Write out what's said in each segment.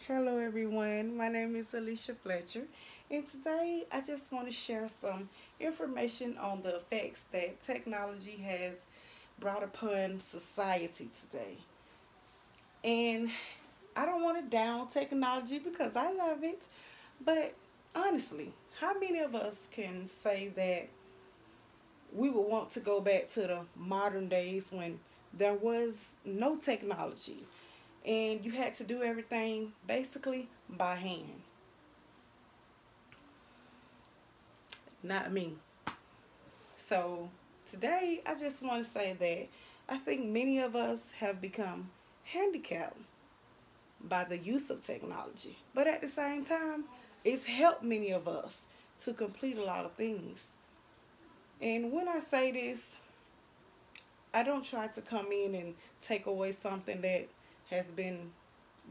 Hello, everyone. My name is Alicia Fletcher, and today I just want to share some information on the effects that technology has brought upon society today. And I don't want to down technology because I love it, but honestly, how many of us can say that we would want to go back to the modern days when there was no technology and you had to do everything basically by hand? Not me. So today I just want to say that I think many of us have become handicapped by the use of technology. But at the same time, it's helped many of us to complete a lot of things. And when I say this, I don't try to come in and take away something that has been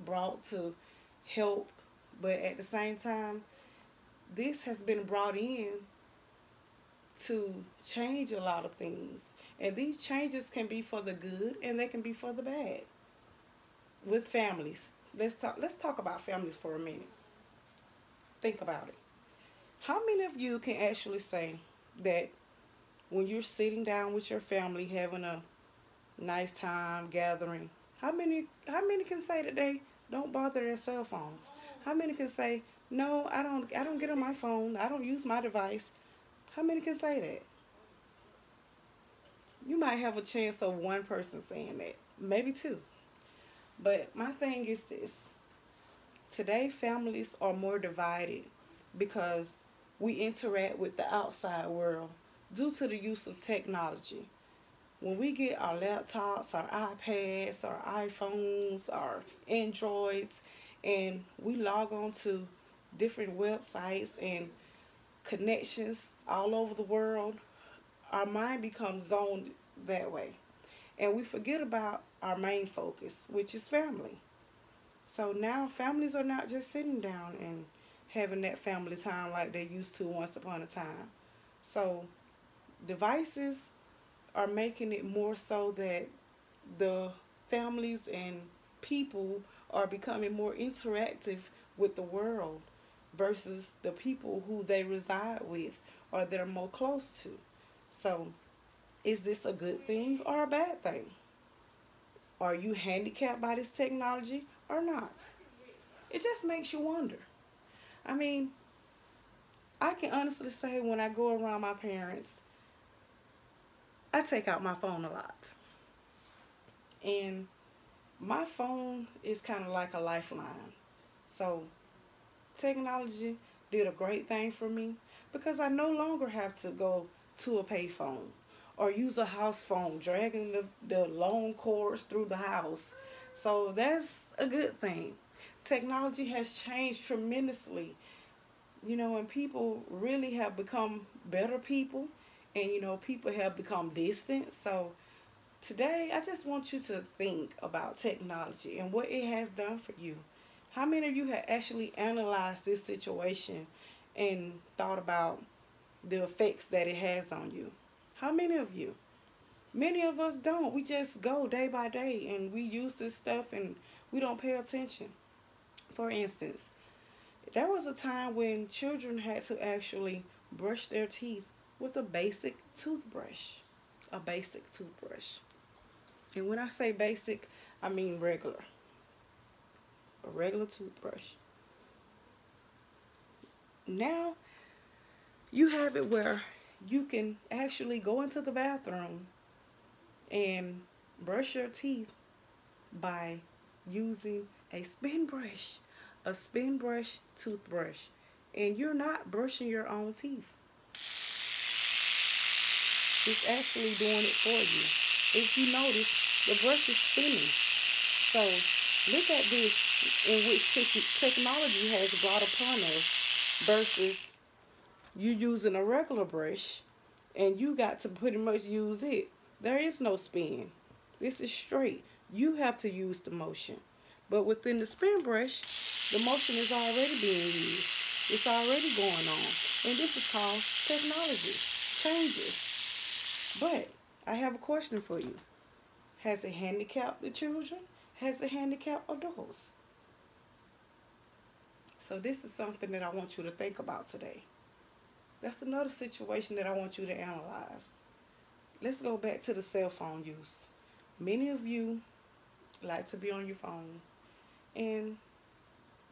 brought to help, but at the same time, this has been brought in to change a lot of things. And these changes can be for the good and they can be for the bad. With families. Let's talk about families for a minute. Think about it. How many of you can actually say that when you're sitting down with your family having a nice time gathering, how many can say that they don't bother their cell phones? How many can say, "No, I don't get on my phone. I don't use my device." How many can say that? You might have a chance of one person saying that, maybe two. But my thing is this: today, families are more divided because we interact with the outside world due to the use of technology. When we get our laptops, our iPads, our iPhones, our Androids, and we log on to different websites and connections all over the world, our mind becomes zoned that way. And we forget about our main focus, which is family. So now families are not just sitting down and having that family time like they used to once upon a time. So devices are making it more so that the families and people are becoming more interactive with the world versus the people who they reside with or they're more close to. So, is this a good thing or a bad thing? Are you handicapped by this technology or not? It just makes you wonder. I mean, I can honestly say when I go around my parents, I take out my phone a lot. And my phone is kind of like a lifeline. So, technology did a great thing for me because I no longer have to go to a payphone or use a house phone, dragging the long cords through the house. So that's a good thing. Technology has changed tremendously, and people really have become better people, and people have become distant. So today, I just want you to think about technology and what it has done for you. How many of you have actually analyzed this situation and thought about the effects that it has on you? How many of you? Many of us don't. We just go day by day and we use this stuff and we don't pay attention. For instance, there was a time when children had to actually brush their teeth with a basic toothbrush. A basic toothbrush. And when I say basic, I mean regular. A regular toothbrush. Now you have it where you can actually go into the bathroom and brush your teeth by using a spin brush toothbrush. And you're not brushing your own teeth. It's actually doing it for you. If you notice, the brush is spinning. So look at this in which technology has brought upon us versus you using a regular brush and you got to pretty much use it. There is no spin. This is straight. You have to use the motion. But within the spin brush, the motion is already being used. It's already going on. And this is called technology. Changes. But I have a question for you. Has it handicapped the children? Has it handicapped adults? So this is something that I want you to think about today. That's another situation that I want you to analyze. Let's go back to the cell phone use. Many of you like to be on your phones, and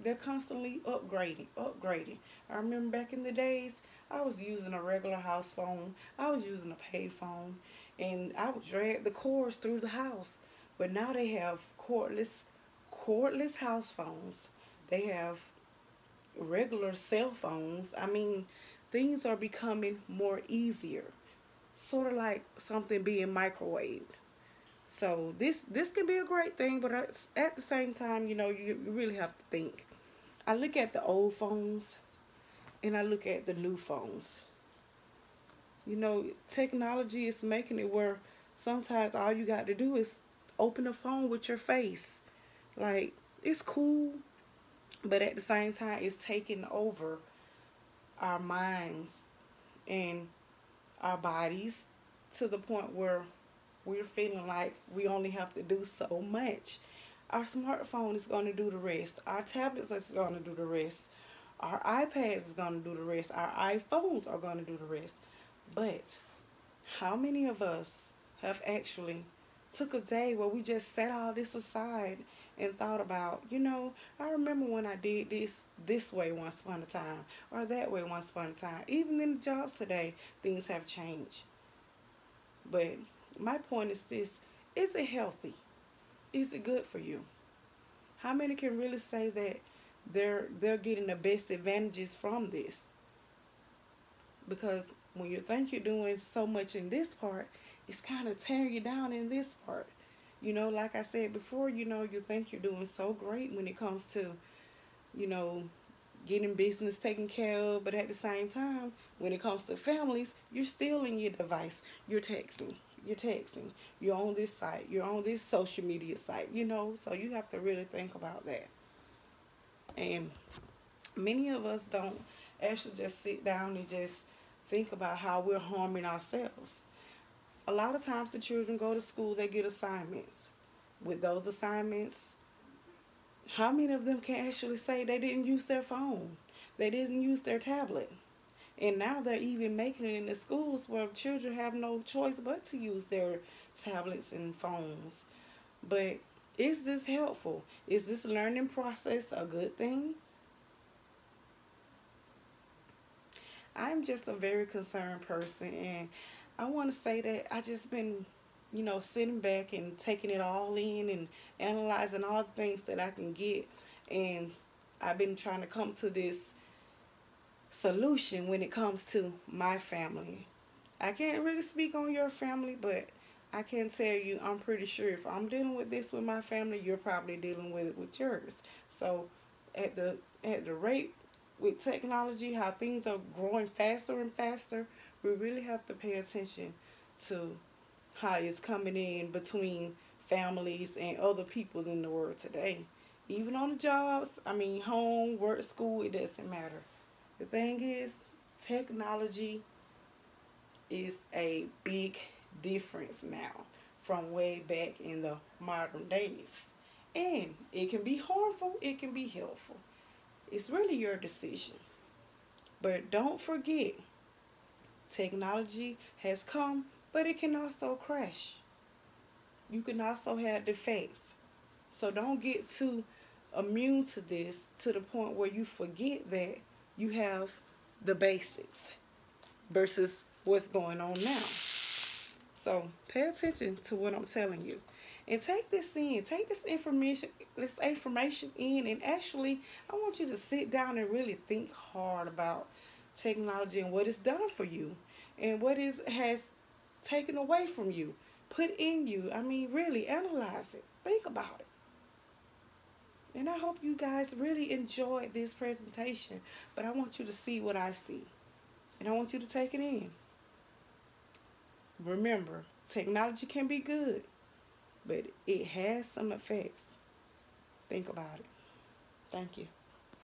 they're constantly upgrading. I remember back in the days, I was using a regular house phone. I was using a pay phone, and I would drag the cords through the house. But now they have cordless house phones. They have regular cell phones. I mean, things are becoming more easier. Sort of like something being microwaved. So this can be a great thing, but at the same time, you really have to think. I look at the old phones and I look at the new phones. Technology is making it where sometimes all you got to do is open the phone with your face. Like, it's cool, but at the same time, it's taking over our minds and our bodies to the point where we're feeling like we only have to do so much. Our smartphone is going to do the rest. Our tablets is going to do the rest. Our iPads is going to do the rest. Our iPhones are going to do the rest. But how many of us have actually took a day where we just set all this aside and thought about, I remember when I did this way once upon a time, or that way once upon a time. Even in the jobs today, things have changed. But my point is this: is it healthy? Is it good for you? How many can really say that they're getting the best advantages from this? Because when you think you're doing so much in this part, it's kind of tearing you down in this part. Like I said before, you think you're doing so great when it comes to, you know, getting business taken care of, but at the same time, when it comes to families, you're still in your device. You're texting, you're on this site, you're on this social media site, so you have to really think about that. And many of us don't actually just sit down and just think about how we're harming ourselves. A lot of times the children go to school, they get assignments. With those assignments, how many of them can actually say they didn't use their phone? They didn't use their tablet. And now they're even making it in the schools where children have no choice but to use their tablets and phones. But is this helpful? Is this learning process a good thing? I'm just a very concerned person, and I want to say that I just been, sitting back and taking it all in and analyzing all the things that I can get, and I've been trying to come to this solution when it comes to my family. I can't really speak on your family, but I can tell you I'm pretty sure if I'm dealing with this with my family, you're probably dealing with it with yours. So at the rate with technology, how things are growing faster and faster, we really have to pay attention to how it's coming in between families and other peoples in the world today. Even on the jobs, home, work, school, it doesn't matter. The thing is, technology is a big difference now from way back in the modern days. And it can be harmful, it can be helpful. It's really your decision. But don't forget, technology has come, but it can also crash. You can also have defects. So don't get too immune to this to the point where you forget that you have the basics versus what's going on now. So pay attention to what I'm telling you. And take this in. Take this information in, and actually I want you to sit down and really think hard about technology and what it's done for you and what it has taken away from you, put in you. Really analyze it. Think about it. And I hope you guys really enjoyed this presentation, but I want you to see what I see. And I want you to take it in. Remember, technology can be good, but it has some effects. Think about it. Thank you.